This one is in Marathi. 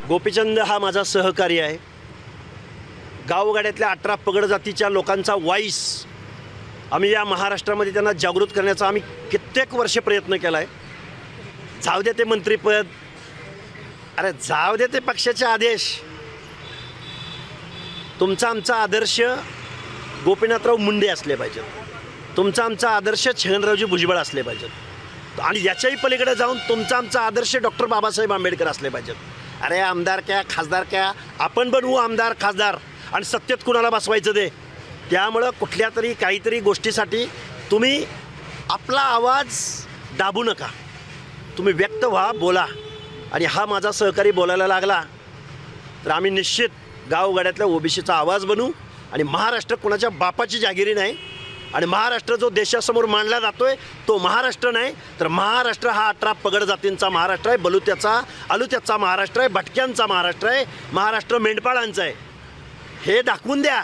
गोपीचंद हा माझा सहकारी आहे. गावगाड्यातल्या 18 पगड जातीच्या लोकांचा वॉइस आम्ही या महाराष्ट्रामध्ये त्यांना जागृत करण्याचा आम्ही कित्येक वर्ष प्रयत्न केला आहे. जाऊ दे ते मंत्रिपद, अरे जाऊ दे ते पक्षाचे आदेश. तुमचा आमचा आदर्श गोपीनाथराव मुंडे असले पाहिजेत, तुमचा आमचा आदर्श छगनरावजी भुजबळ असले पाहिजेत आणि याच्याही पलीकडे जाऊन तुमचा आमचा आदर्श डॉक्टर बाबासाहेब आंबेडकर असले पाहिजेत. अरे आमदार क्या खासदार क्या, आपण बनवू आमदार खासदार आणि सत्तेत कुणाला बसवायचं ते. त्यामुळं कुठल्या तरी काहीतरी गोष्टीसाठी तुम्ही आपला आवाज दाबू नका, तुम्ही व्यक्त व्हा, बोला. आणि हा माझा सहकारी बोलायला लागला तर आम्ही निश्चित गावगाड्यातल्या ओबीसीचा आवाज बनू. आणि महाराष्ट्र कुणाच्या बापाची जागिरी नाही आणि महाराष्ट्र जो देशासमोर मांडला जातोय तो महाराष्ट्र नाही, तर महाराष्ट्र हा 18 पगड जातींचा महाराष्ट्र आहे, बलुत्याचा अलुत्याचा महाराष्ट्र आहे, भटक्यांचा महाराष्ट्र आहे, महाराष्ट्र मेंढपाळांचा आहे. हे दाखवून द्या.